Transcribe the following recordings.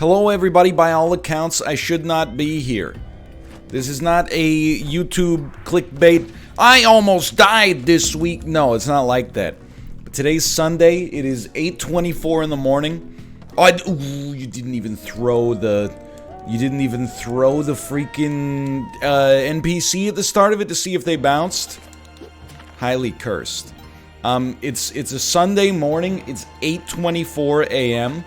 Hello everybody, by all accounts, I should not be here. This is not a YouTube clickbait. I almost died this week. No, it's not like that. But today's Sunday. It is 8:24 in the morning. Ooh, you didn't even throw the freaking NPC at the start of it to see if they bounced. Highly cursed. It's a Sunday morning. It's 8:24 a.m.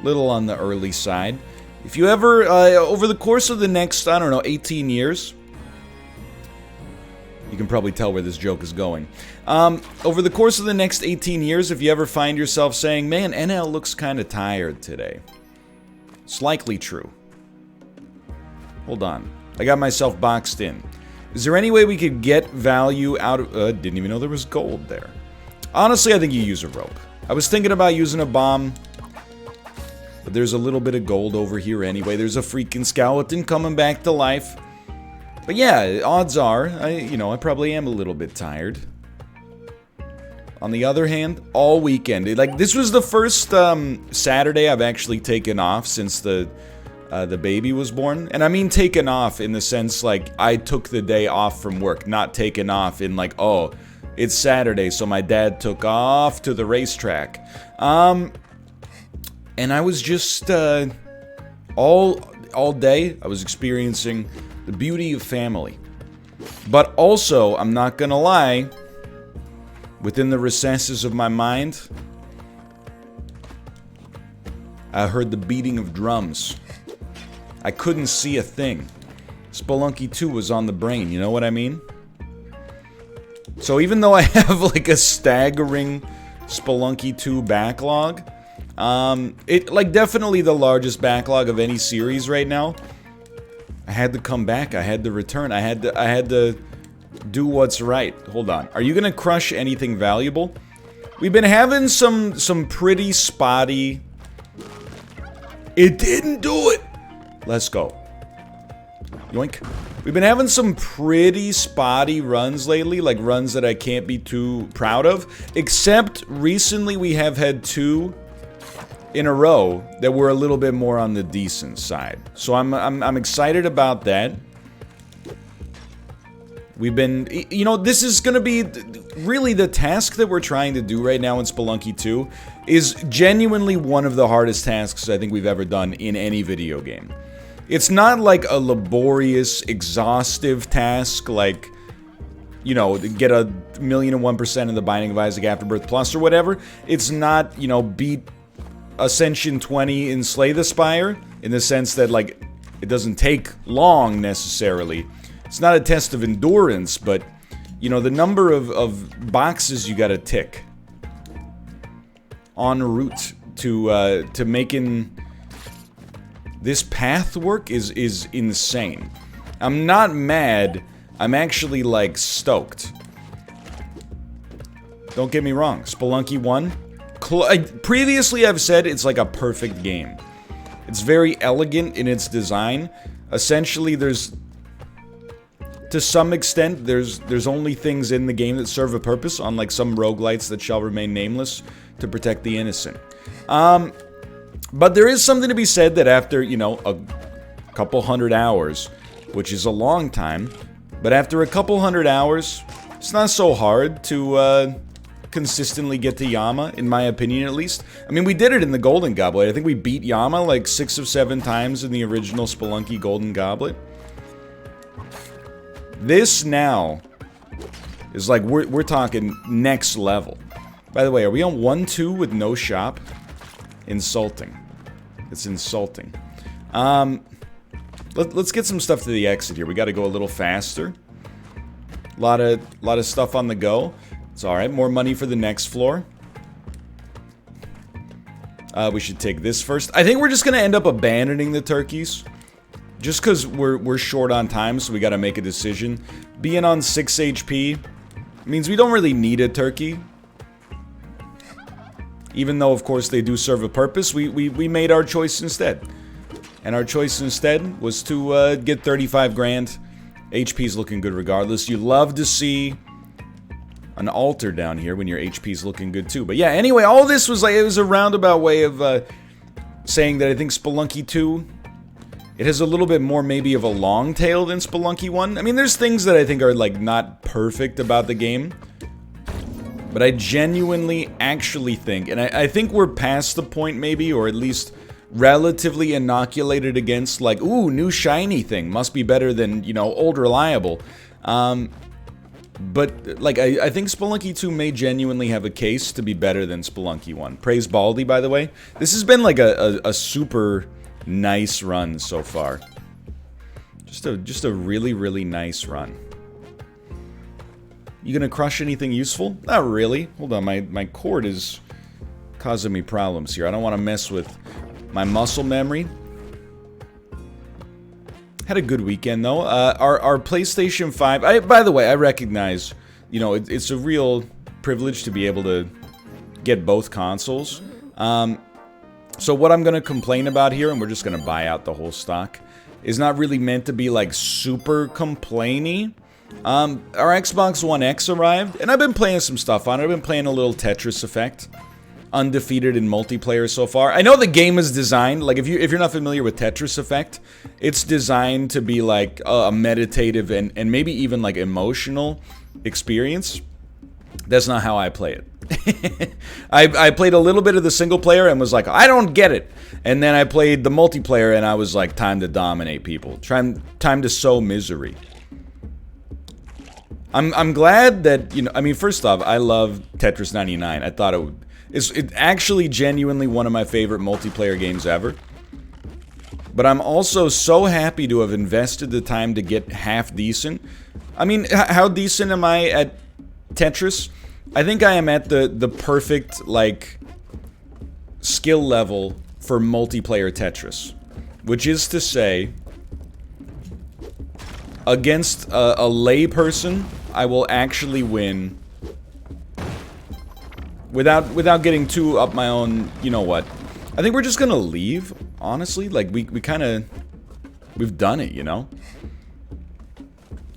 Little on the early side. If you ever, over the course of the next, I don't know, 18 years, you can probably tell where this joke is going. Over the course of the next 18 years, if you ever find yourself saying, man, NL looks kind of tired today, it's likely true. Hold on. I got myself boxed in. Is there any way we could get value out of... didn't even know there was gold there. Honestly, I think you use a rope. I was thinking about using a bomb, but there's a little bit of gold over here anyway. There's a freaking skeleton coming back to life. But yeah, odds are, I probably am a little bit tired. On the other hand, all weekend. This was the first Saturday I've actually taken off since the baby was born. And I mean taken off in the sense, like, I took the day off from work. Not taken off in, like, oh, it's Saturday, so my dad took off to the racetrack. And I was just, all day, I was experiencing the beauty of family. But also, I'm not gonna lie, within the recesses of my mind, I heard the beating of drums. I couldn't see a thing. Spelunky 2 was on the brain, you know what I mean? So even though I have, like, a staggering Spelunky 2 backlog, definitely the largest backlog of any series right now, I had to come back, I had to return, I had to do what's right. Hold on. Are you gonna crush anything valuable? We've been having some pretty spotty... It didn't do it! Let's go. Yoink. We've been having some pretty spotty runs lately, like runs that I can't be too proud of. Except recently we have had two in a row that were a little bit more on the decent side. So I'm excited about that. We've been, this is gonna be really the task that we're trying to do right now in Spelunky 2 is genuinely one of the hardest tasks I think we've ever done in any video game. It's not like a laborious, exhaustive task like, get a 1,000,001% of the Binding of Isaac Afterbirth Plus or whatever. It's not, beat Ascension 20 in Slay the Spire, in the sense that, like, it doesn't take long, necessarily. It's not a test of endurance, but, the number of boxes you gotta tick en route to making this path work is insane. I'm not mad, I'm actually, like, stoked. Don't get me wrong, Spelunky 1... Previously, I've said it's like a perfect game. It's very elegant in its design. Essentially, to some extent, there's only things in the game that serve a purpose, unlike some roguelites that shall remain nameless, to protect the innocent. But there is something to be said that after, a couple hundred hours, which is a long time, but after a couple hundred hours, it's not so hard to, consistently get to Yama, in my opinion at least. I mean, we did it in the Golden Goblet. I think we beat Yama like 6 or 7 times in the original Spelunky Golden Goblet. This now is like, we're talking next level. By the way, are we on 1-2 with no shop? Insulting. It's insulting. Let's get some stuff to the exit here. We gotta go a little faster. Lot of stuff on the go. It's alright, more money for the next floor. We should take this first. I think we're just gonna end up abandoning the turkeys. Just because we're short on time, so we gotta make a decision. Being on 6 HP means we don't really need a turkey. Even though, of course, they do serve a purpose, we made our choice instead. And our choice instead was to get 35 grand. HP's looking good regardless. You love to see an altar down here when your HP's looking good too. But yeah, anyway, all this was like, it was a roundabout way of saying that I think Spelunky 2, it has a little bit more maybe of a long tail than Spelunky 1. I mean, there's things that I think are like not perfect about the game. But I genuinely actually think, and I think we're past the point maybe, or at least relatively inoculated against like, ooh, new shiny thing, must be better than, you know, old reliable. But, like, I think Spelunky 2 may genuinely have a case to be better than Spelunky 1. Praise Baldy, by the way. This has been, like, a super nice run so far. Just a really, really nice run. You gonna crush anything useful? Not really. Hold on, my cord is causing me problems here. I don't want to mess with my muscle memory. Had a good weekend, though. Our PlayStation 5... by the way, I recognize, you know, it's a real privilege to be able to get both consoles. So what I'm going to complain about here, and we're just going to buy out the whole stock, is not really meant to be, like, super complainy. Our Xbox One X arrived, and I've been playing some stuff on it. I've been playing a little Tetris Effect. Undefeated in multiplayer so far. I know the game is designed, like, if you're not familiar with Tetris Effect, it's designed to be like a meditative and maybe even like emotional experience. That's not how I play it. I played a little bit of the single player and was like, I don't get it. And then I played the multiplayer and I was like, time to dominate people. Time to sow misery. I'm glad that, you know, I mean, first off, I love Tetris 99. I thought it's actually genuinely one of my favorite multiplayer games ever. But I'm also so happy to have invested the time to get half decent. I mean, how decent am I at Tetris? I think I am at the perfect, like, skill level for multiplayer Tetris. Which is to say, against a lay person, I will actually win without getting too up my own, you know what. I think we're just gonna leave, honestly. Like, we kinda... We've done it, you know?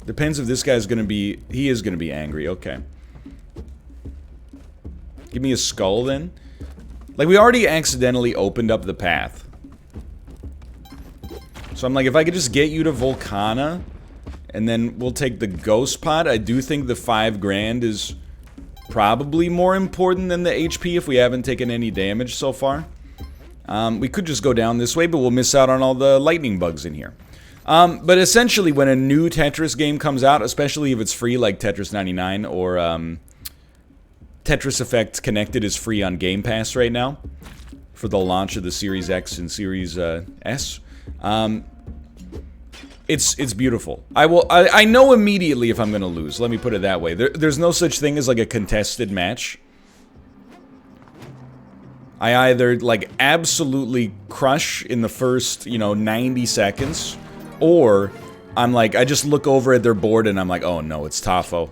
Depends if this guy's gonna be... He is gonna be angry, okay. Give me a skull, then. Like, we already accidentally opened up the path. So I'm like, if I could just get you to Volcana, and then we'll take the Ghost Pot. I do think the 5 grand is probably more important than the HP if we haven't taken any damage so far. We could just go down this way, but we'll miss out on all the lightning bugs in here. But essentially, when a new Tetris game comes out, especially if it's free like Tetris 99 or Tetris Effect Connected is free on Game Pass right now for the launch of the Series X and Series S. It's beautiful. I know immediately if I'm gonna lose. Let me put it that way. There's no such thing as like a contested match. I either like absolutely crush in the first, you know, 90 seconds, or I'm like, I just look over at their board and I'm like, oh no, it's Tafo.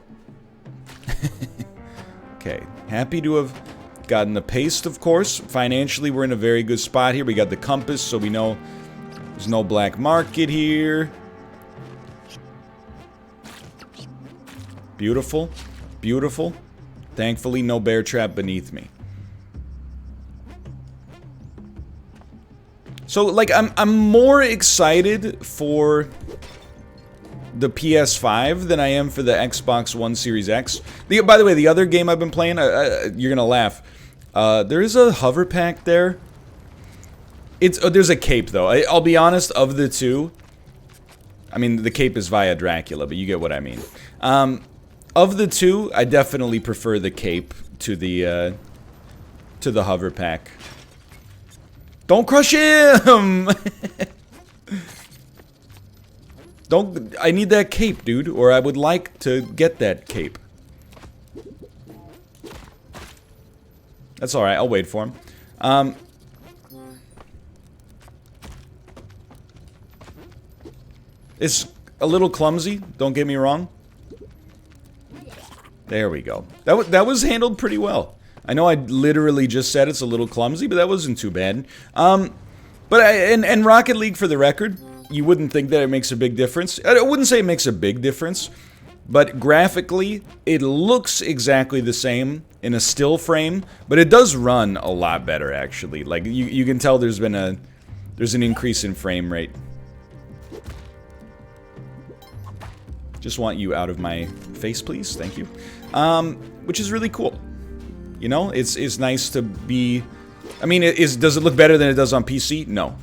Okay, happy to have gotten the paste, of course. Financially, we're in a very good spot here. We got the compass, so we know there's no black market here. Beautiful. Beautiful. Thankfully, no bear trap beneath me. So, like, I'm more excited for the PS5 than I am for the Xbox One Series X. By the way, the other game I've been playing, you're gonna laugh. There is a hover pack there. There's a cape, though. I'll be honest, of the two... I mean, the cape is via Dracula, but you get what I mean. Of the two, I definitely prefer the cape to the hover pack. Don't crush him! I need that cape, dude, or I would like to get that cape. That's alright, I'll wait for him. It's a little clumsy, don't get me wrong. There we go. That was handled pretty well. I know I literally just said it's a little clumsy, but that wasn't too bad. And Rocket League, for the record, you wouldn't think that it makes a big difference. I wouldn't say it makes a big difference, but graphically, it looks exactly the same in a still frame, but it does run a lot better, actually. Like, you can tell there's an increase in frame rate. Just want you out of my face, please. Thank you. Which is really cool. You know, it's nice to be... I mean, does it look better than it does on PC? No.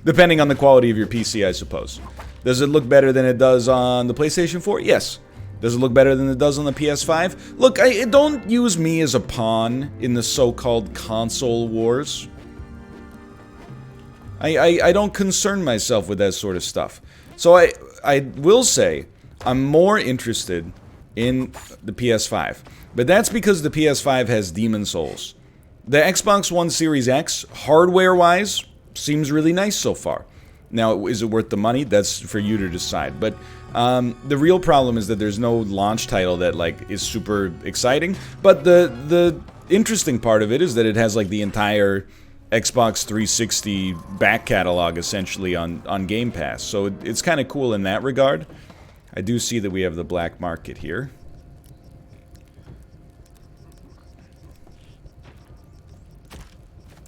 Depending on the quality of your PC, I suppose. Does it look better than it does on the PlayStation 4? Yes. Does it look better than it does on the PS5? Look, don't use me as a pawn in the so-called console wars. I don't concern myself with that sort of stuff. So I will say I'm more interested in the PS5. But that's because the PS5 has Demon Souls. The Xbox One Series X, hardware-wise, seems really nice so far. Now, is it worth the money? That's for you to decide. But the real problem is that there's no launch title that, like, is super exciting. But the interesting part of it is that it has, like, the entire Xbox 360 back catalog, essentially, on Game Pass. So it's kind of cool in that regard. I do see that we have the black market here.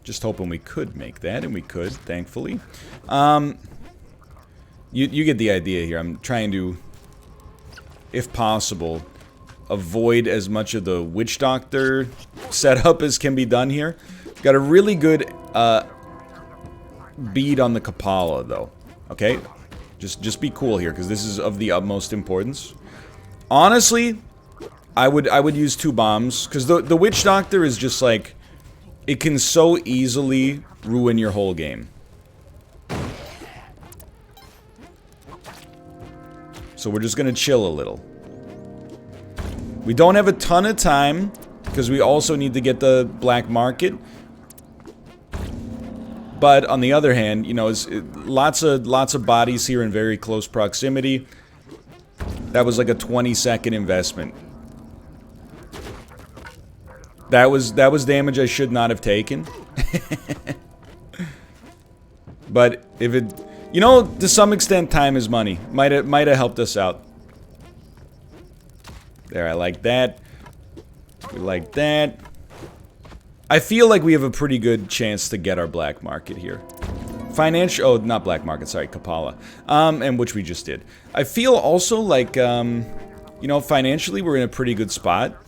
Just hoping we could make that, and we could, thankfully. You get the idea here. I'm trying to, if possible, avoid as much of the Witch Doctor setup as can be done here. Got a really good bead on the Kapala, though. Okay? Just be cool here, because this is of the utmost importance. Honestly, I would use 2 bombs, because the Witch Doctor is just like... It can so easily ruin your whole game. So we're just gonna chill a little. We don't have a ton of time, because we also need to get the black market. But on the other hand, you know, lots of bodies here in very close proximity. That was like a 20-second investment. That was damage I should not have taken. But if it... You know, to some extent, time is money. Might have helped us out. There, I like that. We like that. I feel like we have a pretty good chance to get our black market here. Financial... Oh, not black market, sorry, Kapala. And which we just did. I feel also like, you know, financially we're in a pretty good spot.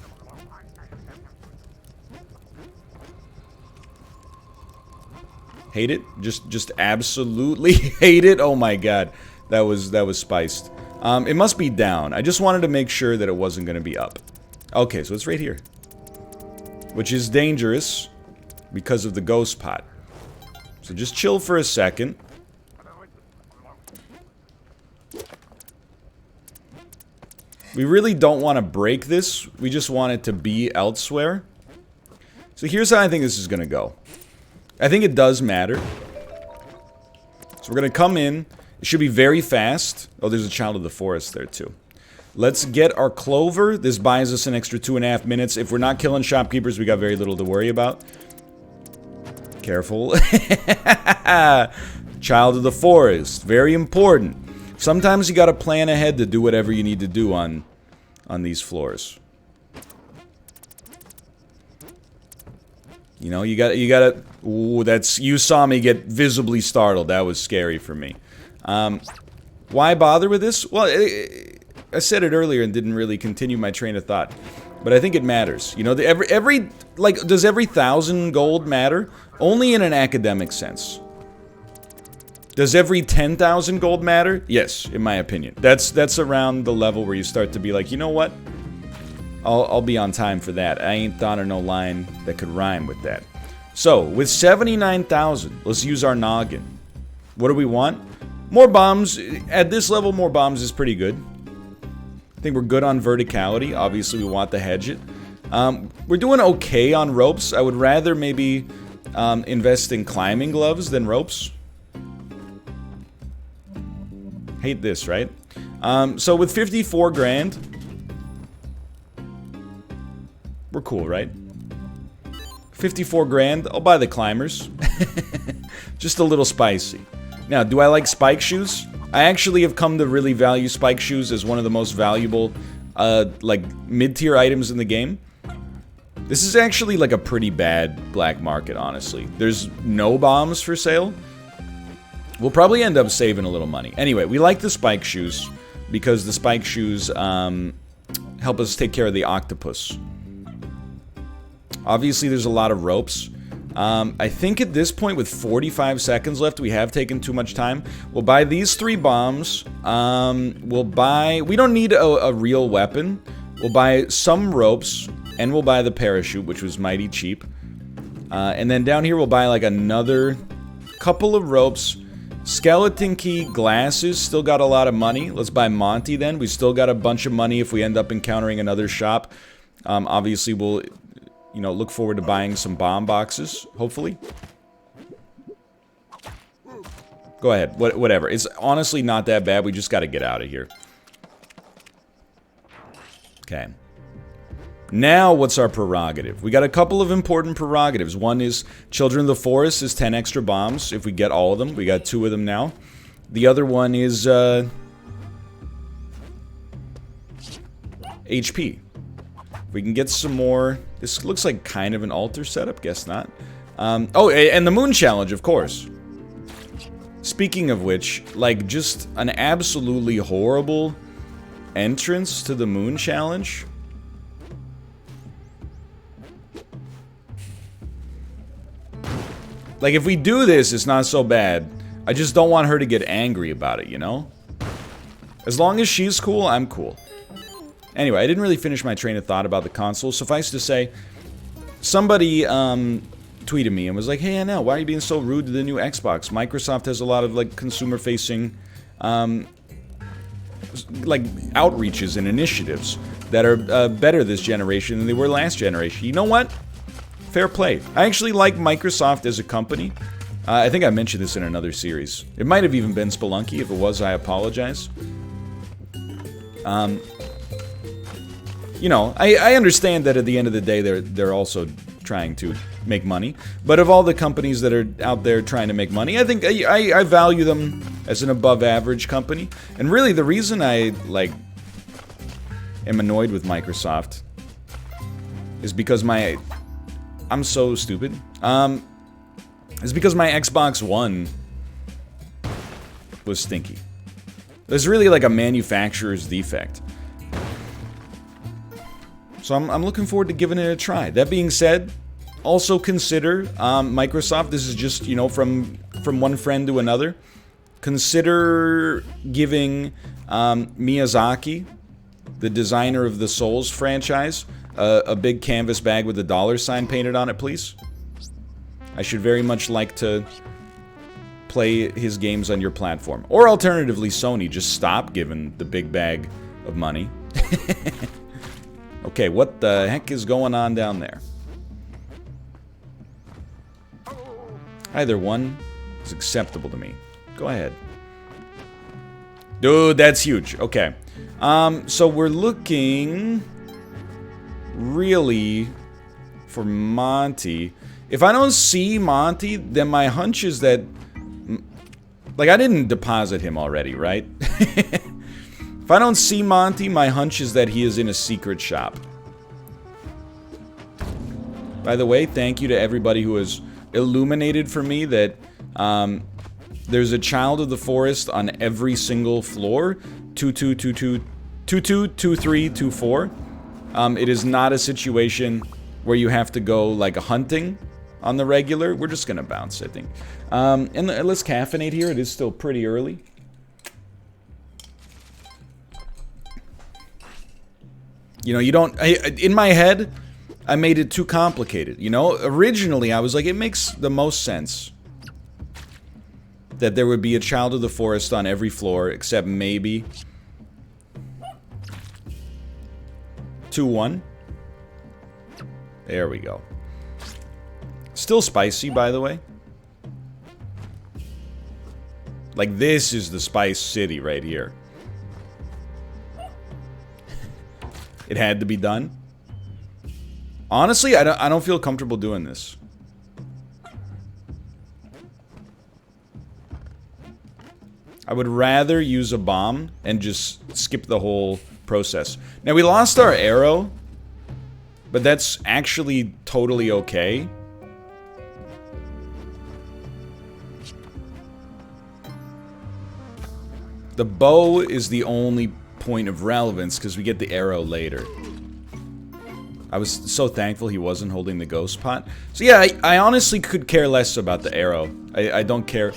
Hate it? Just absolutely hate it? Oh my god. That was spiced. It must be down. I just wanted to make sure that it wasn't going to be up. Okay, so it's right here. Which is dangerous because of the ghost pot. So just chill for a second. We really don't want to break this. We just want it to be elsewhere. So here's how I think this is going to go. I think it does matter. So we're going to come in. It should be very fast. Oh, there's a Child of the Forest there, too. Let's get our Clover. This buys us an extra 2.5 minutes. If we're not killing shopkeepers, we got very little to worry about. Careful. Child of the Forest. Very important. Sometimes you got to plan ahead to do whatever you need to do on these floors. You know, you gotta... Ooh, that's... You saw me get visibly startled. That was scary for me. Why bother with this? Well, I said it earlier and didn't really continue my train of thought. But I think it matters. You know, like, does every 1,000 gold matter? Only in an academic sense. Does every 10,000 gold matter? Yes, in my opinion. That's around the level where you start to be like, you know what? I'll be on time for that. I ain't thought of no line that could rhyme with that. So, with 79,000, let's use our noggin. What do we want? More bombs. At this level, more bombs is pretty good. I think we're good on verticality. Obviously, we want to hedge it. We're doing okay on ropes. I would rather maybe invest in climbing gloves than ropes. Hate this, right? So with 54 grand... We're cool, right? 54 grand, I'll buy the climbers. Just a little spicy. Now, do I like spike shoes? I actually have come to really value spike shoes as one of the most valuable like, mid-tier items in the game. This is actually, like, a pretty bad black market, honestly. There's no bombs for sale. We'll probably end up saving a little money. Anyway, we like the spike shoes, because the spike shoes, help us take care of the octopus. Obviously, there's a lot of ropes. I think at this point, with 45 seconds left, we have taken too much time. We'll buy these 3 bombs. We'll buy... We don't need a real weapon. We'll buy some ropes, and we'll buy the parachute, which was mighty cheap. And then down here, we'll buy, like, another couple of ropes. Skeleton key, glasses, still got a lot of money. Let's buy Monty, then. We still got a bunch of money if we end up encountering another shop. Obviously, we'll... You know, look forward to buying some bomb boxes, hopefully. Go ahead, whatever. It's honestly not that bad, we just gotta get out of here. Okay. Now, what's our prerogative? We got a couple of important prerogatives. One is Children of the Forest is 10 extra bombs, if we get all of them. We got 2 of them now. The other one is, HP. If we can get some more... This looks like kind of an altar setup, guess not. Oh, and the moon challenge, of course. Speaking of which, like, just an absolutely horrible entrance to the moon challenge. Like, if we do this, it's not so bad. I just don't want her to get angry about it, you know? As long as she's cool, I'm cool. Anyway, I didn't really finish my train of thought about the console. Suffice to say, somebody tweeted me and was like, "Hey, NL, why are you being so rude to the new Xbox? Microsoft has a lot of, like, consumer-facing, like, outreaches and initiatives that are better this generation than they were last generation." You know what? Fair play. I actually like Microsoft as a company. I think I mentioned this in another series. It might have even been Spelunky. If it was, I apologize. You know, I understand that at the end of the day, they're also trying to make money. But of all the companies that are out there trying to make money, I think I value them as an above-average company. And really, the reason I, like, am annoyed with Microsoft is because I'm so stupid. Is because my Xbox One was stinky. There's really, like, a manufacturer's defect. So I'm looking forward to giving it a try. That being said, also consider Microsoft. This is just, you know, from one friend to another. Consider giving Miyazaki, the designer of the Souls franchise, a big canvas bag with a $sign painted on it, please. I should very much like to play his games on your platform. Or alternatively, Sony, just stop giving the big bag of money. Okay, what the heck is going on down there? Either one is acceptable to me. Go ahead. Dude, that's huge. Okay. So we're looking... really... for Monty. If I don't see Monty, then my hunch is that... like, I didn't deposit him already, right? If I don't see Monty, my hunch is that he is in a secret shop. By the way, thank you to everybody who has illuminated for me that there's a child of the forest on every single floor. 2222, 22, 23, 24. It is not a situation where you have to go, like, hunting on the regular. We're just gonna bounce, I think. And let's caffeinate here. It is still pretty early. You know, you don't... in my head, I made it too complicated, you know? Originally, I was like, it makes the most sense that there would be a child of the forest on every floor, except maybe... 2-1. There we go. Still spicy, by the way. Like, this is the Spice City right here. It had to be done. Honestly, I don't feel comfortable doing this. I would rather use a bomb and just skip the whole process. Now, we lost our arrow, but that's actually totally okay. The bow is the only point of relevance because we get the arrow later. I was so thankful he wasn't holding the ghost pot. So yeah, I honestly could care less about the arrow. I don't care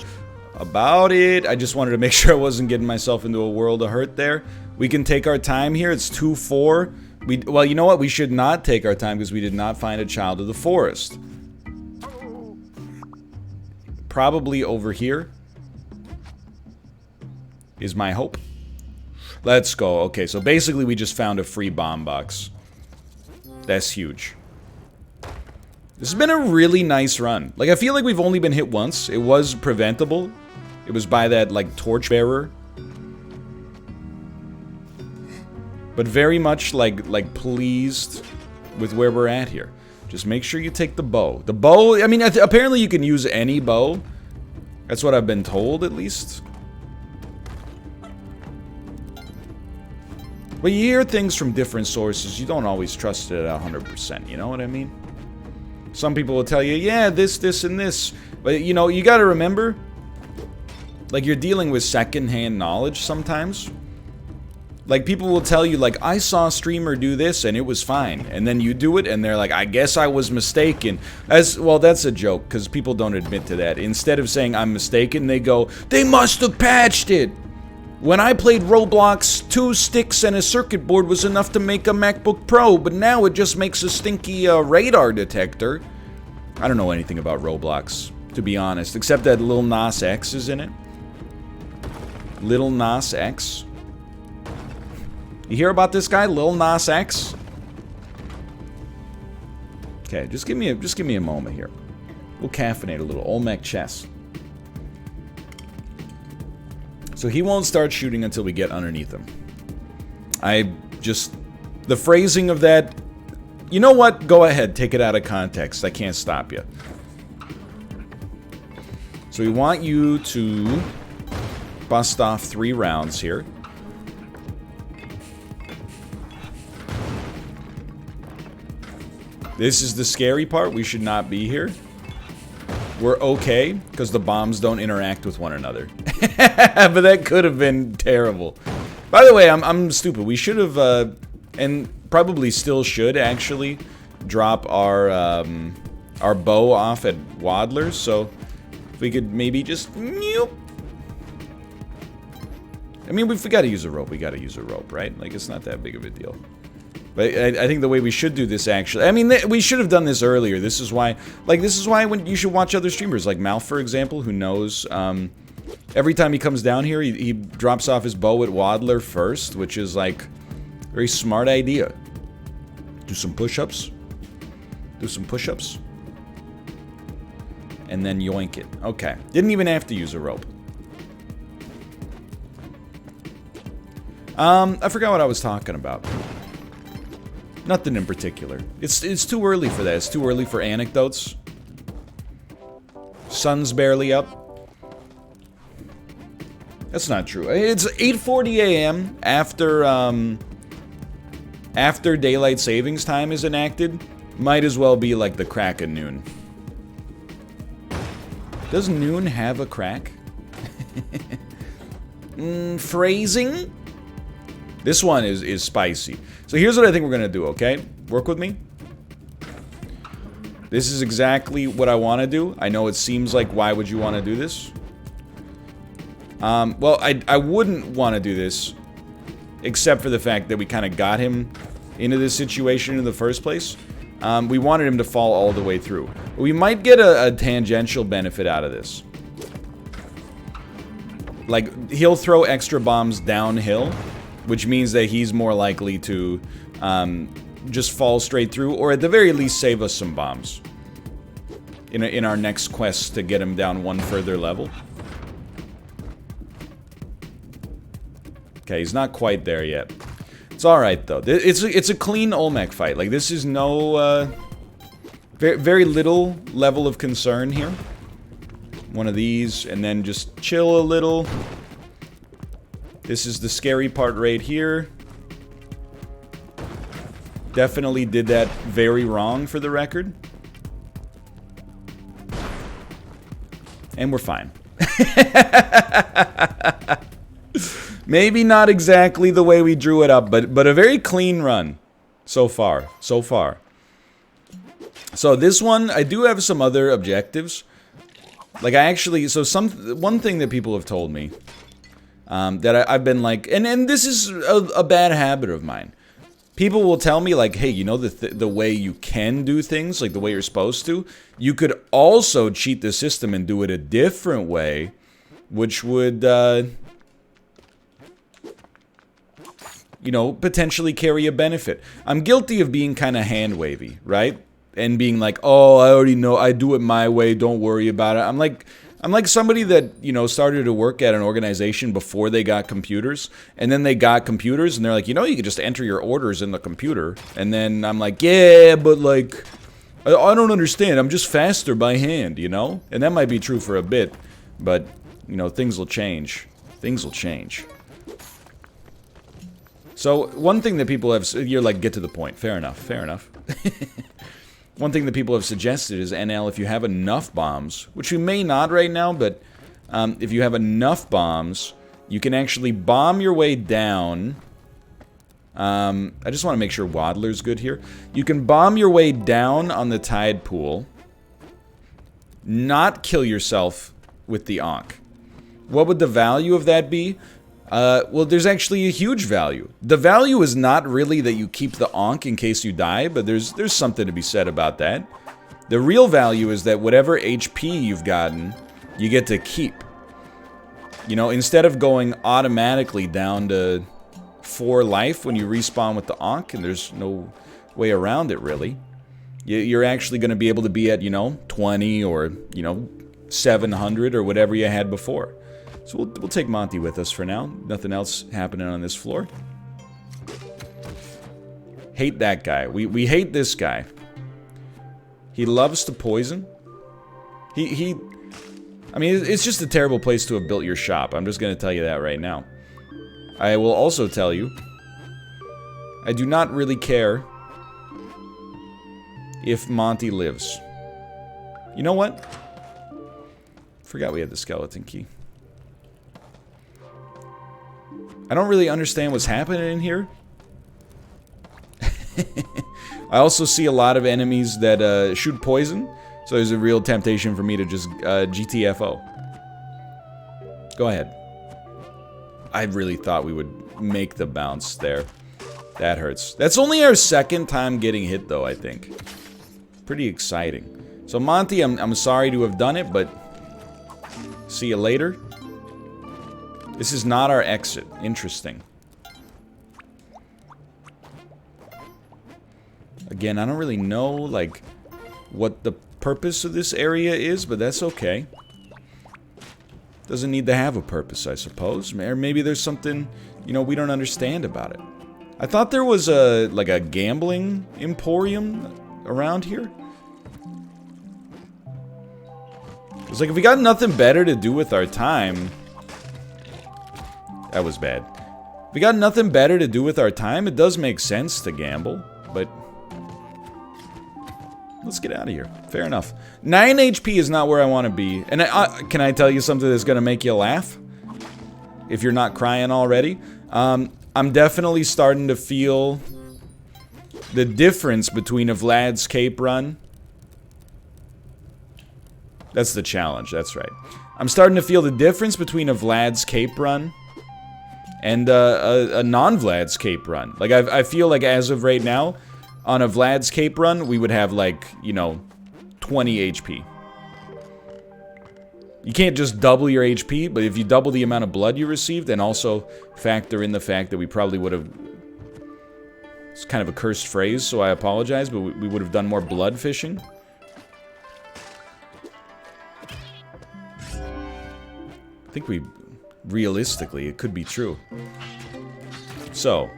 about it. I just wanted to make sure I wasn't getting myself into a world of hurt there. We can take our time here. It's 2-4. Well, you know what? We should not take our time because we did not find a child of the forest. Probably over here is my hope. Let's go. Okay, so basically we just found a free bomb box. That's huge. This has been a really nice run. Like, I feel like we've only been hit once. It was preventable. It was by that, like, torchbearer. But very much, like pleased with where we're at here. Just make sure you take the bow. The bow, I mean, apparently you can use any bow. That's what I've been told, at least. But you hear things from different sources. You don't always trust it at 100%, you know what I mean? Some people will tell you, yeah, this, and this. But, you know, you gotta remember, like, you're dealing with secondhand knowledge sometimes. Like, people will tell you, like, I saw a streamer do this and it was fine. And then you do it and they're like, I guess I was mistaken. Well, that's a joke, because people don't admit to that. Instead of saying I'm mistaken, they go, they must have patched it. When I played Roblox, 2 sticks and a circuit board was enough to make a MacBook Pro, but now it just makes a stinky radar detector. I don't know anything about Roblox, to be honest, except that Lil Nas X is in it. Lil Nas X. You hear about this guy, Lil Nas X? Okay, just give me a moment here. We'll caffeinate a little. Olmec chess. So he won't start shooting until we get underneath him. The phrasing of that, you know what? Go ahead, take it out of context. I can't stop you. So we want you to bust off 3 rounds here. This is the scary part. We should not be here. We're okay, because the bombs don't interact with one another. But that could have been terrible. By the way, I'm stupid. We should have, and probably still should, actually, drop our bow off at Waddler's. So, if we could maybe just... Nope. I mean, if we gotta use a rope, we gotta use a rope, right? Like, it's not that big of a deal. But I think the way we should do this, actually... I mean, we should have done this earlier. This is why... Like, this is why when you should watch other streamers. Like Malf, for example, who knows... every time he comes down here, he drops off his bow at Waddler first, which is, like, a very smart idea. Do some push-ups. Do some push-ups. And then yoink it. Okay. Didn't even have to use a rope. I forgot what I was talking about. Nothing in particular. It's too early for that. It's too early for anecdotes. Sun's barely up. That's not true. It's 8:40 a.m. after daylight savings time is enacted. Might as well be like the crack of noon. Does noon have a crack? Phrasing? This one is spicy. So here's what I think we're gonna do, okay? Work with me. This is exactly what I want to do. I know it seems like, why would you want to do this? Well, I wouldn't want to do this, except for the fact that we kind of got him into this situation in the first place. We wanted him to fall all the way through. But we might get a tangential benefit out of this. Like, he'll throw extra bombs downhill, which means that he's more likely to just fall straight through, or at the very least save us some bombs in our next quest to get him down one further level. Okay, he's not quite there yet. It's alright, though. It's a clean Olmec fight. Like, this is no, very little level of concern here. One of these, and then just chill a little. This is the scary part right here. Definitely did that very wrong for the record. And we're fine. Maybe not exactly the way we drew it up, but a very clean run so far. So far. So this one, I do have some other objectives. Like I actually, so one thing that people have told me, that I've been like, and this is a bad habit of mine. People will tell me like, hey, you know the way you can do things, like the way you're supposed to, you could also cheat the system and do it a different way, which would, you know, potentially carry a benefit. I'm guilty of being kind of hand-wavy, right? And being like, oh, I already know, I do it my way, don't worry about it. I'm like somebody that, you know, started to work at an organization before they got computers, and then they got computers, and they're like, you know, you can just enter your orders in the computer. And then I'm like, yeah, but like, I don't understand, I'm just faster by hand, you know? And that might be true for a bit, but, you know, things will change. Things will change. So, one thing that people have, you're like, get to the point. Fair enough, fair enough. One thing that people have suggested is, NL, if you have enough bombs, which you may not right now, but if you have enough bombs, you can actually bomb your way down. I just want to make sure Waddler's good here. You can bomb your way down on the tide pool, not kill yourself with the Ankh. What would the value of that be? Well, there's actually a huge value. The value is not really that you keep the Ankh in case you die, but there's something to be said about that. The real value is that whatever HP you've gotten, you get to keep. You know, instead of going automatically down to 4 life when you respawn with the Ankh, and there's no way around it, really. You're actually going to be able to be at, you know, 20 or, you know, 700 or whatever you had before. So we'll take Monty with us for now. Nothing else happening on this floor. Hate that guy. We hate this guy. He loves to poison. I mean, it's just a terrible place to have built your shop. I'm just going to tell you that right now. I will also tell you, I do not really care if Monty lives. You know what? Forgot we had the skeleton key. I don't really understand what's happening in here. I also see a lot of enemies that shoot poison, so there's a real temptation for me to just GTFO. Go ahead. I really thought we would make the bounce there. That hurts. That's only our second time getting hit, though, I think. Pretty exciting. So, Monty, I'm sorry to have done it, but see you later. This is not our exit. Interesting. Again, I don't really know, like, what the purpose of this area is, but that's okay. Doesn't need to have a purpose, I suppose. Or maybe there's something, you know, we don't understand about it. I thought there was like a gambling emporium around here. It's like, if we got nothing better to do with our time... That was bad. If we got nothing better to do with our time, it does make sense to gamble, but... Let's get out of here. Fair enough. 9 HP is not where I want to be. And can I tell you something that's going to make you laugh? If you're not crying already. I'm definitely starting to feel the difference between a Vlad's Cape run. That's the challenge, that's right. I'm starting to feel the difference between a Vlad's Cape run and a non-Vlad's Cape run. Like, I feel like as of right now, on a Vlad's Cape run, we would have, like, you know, 20 HP. You can't just double your HP, but if you double the amount of blood you received, and also factor in the fact that we probably would have... It's kind of a cursed phrase, so I apologize, but we would have done more blood fishing. I think we... Realistically, it could be true. So,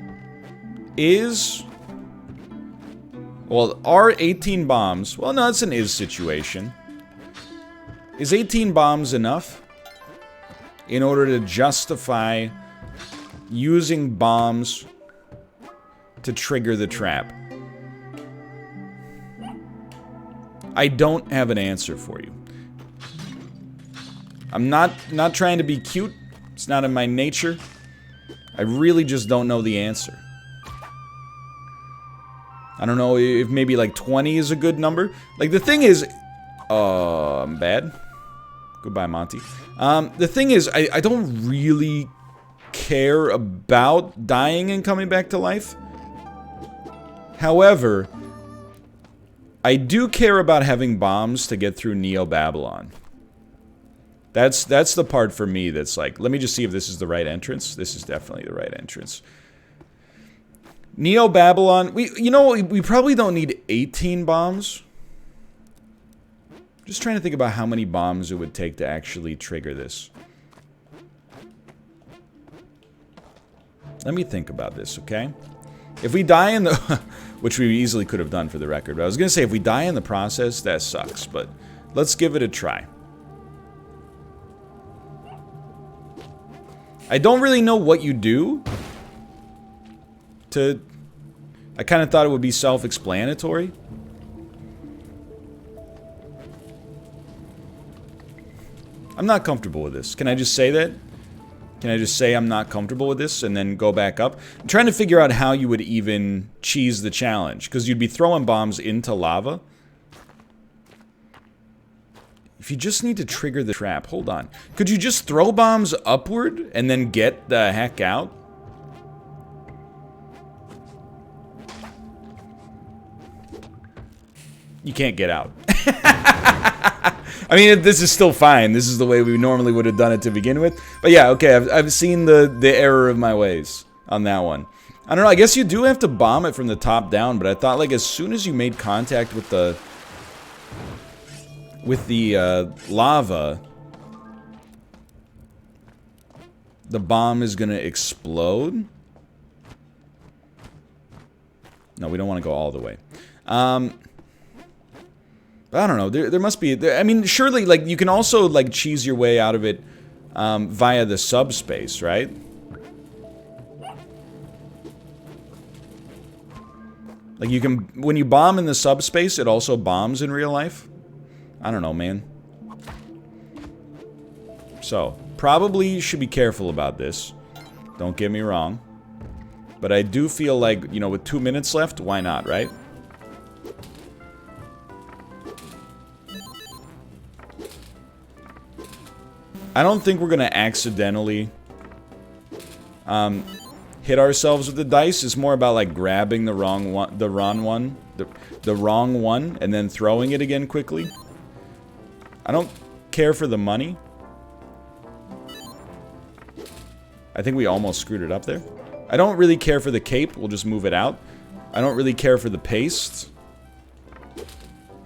well, are 18 bombs... Well, no, it's an is situation. Is 18 bombs enough in order to justify using bombs to trigger the trap? I don't have an answer for you. I'm not trying to be cute. It's not in my nature. I really just don't know the answer. I don't know if maybe like 20 is a good number. Like the thing is, I'm bad. Goodbye, Monty. The thing is, I don't really care about dying and coming back to life. However, I do care about having bombs to get through Neo-Babylon. That's the part for me that's like, let me just see if this is the right entrance. This is definitely the right entrance. Neo-Babylon, we probably don't need 18 bombs. Just trying to think about how many bombs it would take to actually trigger this. Let me think about this, okay? If we die in the... which we easily could have done for the record. But I was going to say, if we die in the process, that sucks. But let's give it a try. I don't really know what you do to... I kind of thought it would be self-explanatory. I'm not comfortable with this. Can I just say that? Can I just say I'm not comfortable with this and then go back up? I'm trying to figure out how you would even cheese the challenge. Because you'd be throwing bombs into lava. If you just need to trigger the trap, hold on. Could you just throw bombs upward and then get the heck out? You can't get out. I mean, this is still fine. This is the way we normally would have done it to begin with. But yeah, okay, I've seen the error of my ways on that one. I don't know, I guess you do have to bomb it from the top down, but I thought like as soon as you made contact with the lava, the bomb is gonna explode. No, we don't want to go all the way. I don't know. There must be. I mean, surely, like you can also like cheese your way out of it via the subspace, right? Like you can, when you bomb in the subspace, it also bombs in real life. I don't know, man. So, probably should be careful about this. Don't get me wrong. But I do feel like, you know, with 2 minutes left, why not, right? I don't think we're gonna accidentally hit ourselves with the dice. It's more about like grabbing the wrong one, and then throwing it again quickly. I don't care for the money. I think we almost screwed it up there. I don't really care for the cape. We'll just move it out. I don't really care for the paste.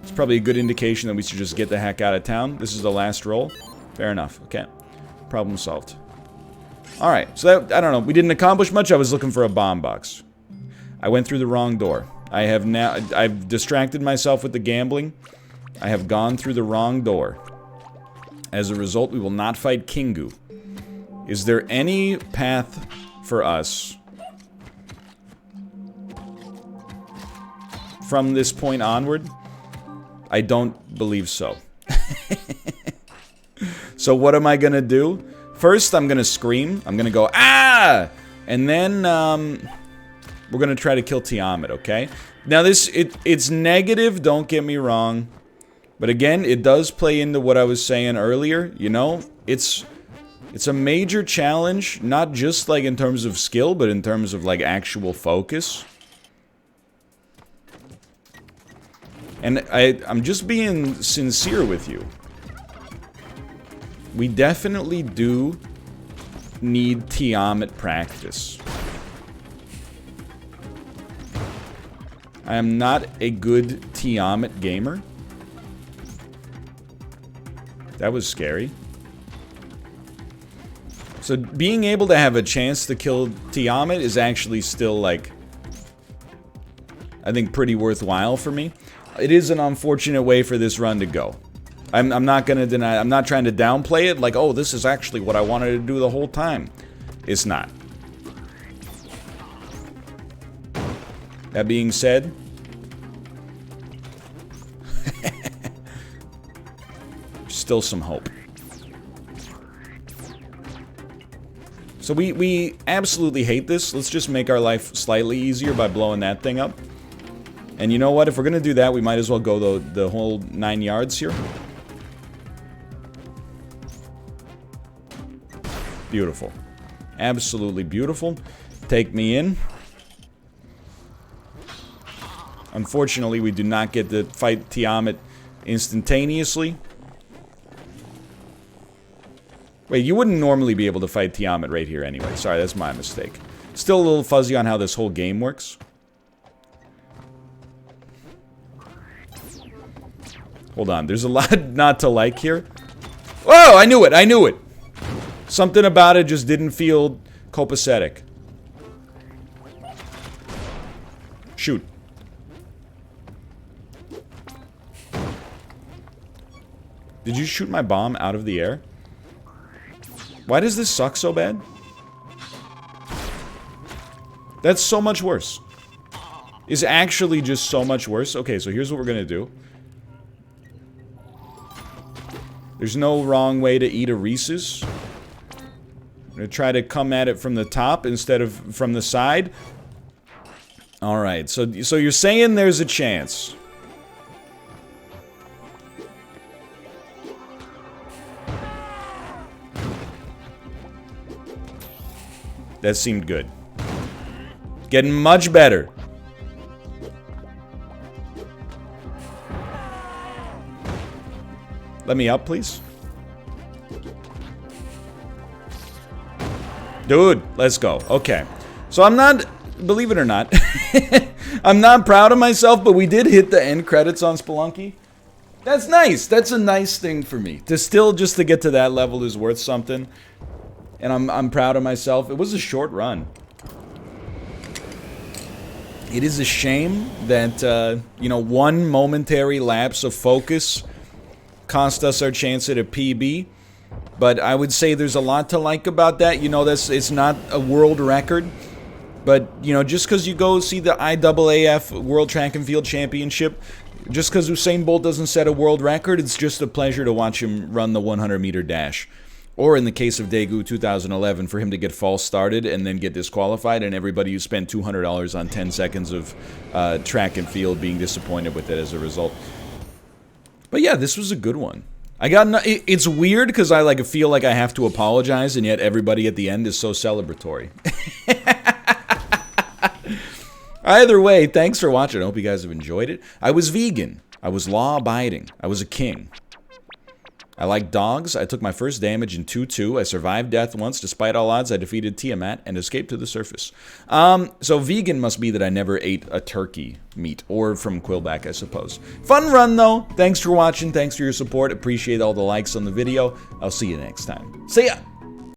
It's probably a good indication that we should just get the heck out of town. This is the last roll. Fair enough. Okay. Problem solved. Alright, so that, I don't know. We didn't accomplish much. I was looking for a bomb box. I went through the wrong door. I've distracted myself with the gambling. I have gone through the wrong door. As a result, we will not fight Kingu. Is there any path for us from this point onward? I don't believe so. So what am I gonna do? First, I'm gonna scream. I'm gonna go, ah! And then, we're gonna try to kill Tiamat, okay? Now it's negative, don't get me wrong. But again, it does play into what I was saying earlier, you know? It's a major challenge, not just like in terms of skill, but in terms of like actual focus. And I'm just being sincere with you. We definitely do need Tiamat practice. I am not a good Tiamat gamer. That was scary. So being able to have a chance to kill Tiamat is actually still like, I think pretty worthwhile for me. It is an unfortunate way for this run to go. I'm not gonna deny, I'm not trying to downplay it like, oh, this is actually what I wanted to do the whole time. It's not. That being said, still some hope. So we absolutely hate this. Let's just make our life slightly easier by blowing that thing up. And you know what? If we're gonna do that, we might as well go the whole 9 yards here. Beautiful. Absolutely beautiful. Take me in. Unfortunately, we do not get to fight Tiamat instantaneously. Wait, you wouldn't normally be able to fight Tiamat right here anyway. Sorry, that's my mistake. Still a little fuzzy on how this whole game works. Hold on, there's a lot not to like here. Whoa, I knew it, I knew it! Something about it just didn't feel copacetic. Shoot. Did you shoot my bomb out of the air? Why does this suck so bad? That's so much worse. It's actually just so much worse. Okay, so here's what we're gonna do. There's no wrong way to eat a Reese's. I'm gonna try to come at it from the top instead of from the side. Alright, so you're saying there's a chance. That seemed good. Getting much better. Let me up, please. Dude, let's go. Okay. So I'm not, believe it or not, I'm not proud of myself, but we did hit the end credits on Spelunky. That's nice. That's a nice thing for me. To still just to get to that level is worth something. And I'm proud of myself. It was a short run. It is a shame that, you know, one momentary lapse of focus cost us our chance at a PB. But I would say there's a lot to like about that. You know, it's not a world record. But, you know, just because you go see the IAAF World Track and Field Championship, just because Usain Bolt doesn't set a world record, it's just a pleasure to watch him run the 100-meter dash. Or in the case of Daegu 2011, for him to get false started and then get disqualified, and everybody who spent $200 on 10 seconds of track and field being disappointed with it as a result. But yeah, this was a good one. I got it's weird because I feel like I have to apologize, and yet everybody at the end is so celebratory. Either way, thanks for watching. I hope you guys have enjoyed it. I was vegan. I was law-abiding. I was a king. I like dogs. I took my first damage in 2-2. I survived death once. Despite all odds, I defeated Tiamat and escaped to the surface. So vegan must be that I never ate a turkey meat. Or from Quillback, I suppose. Fun run, though. Thanks for watching. Thanks for your support. Appreciate all the likes on the video. I'll see you next time. See ya!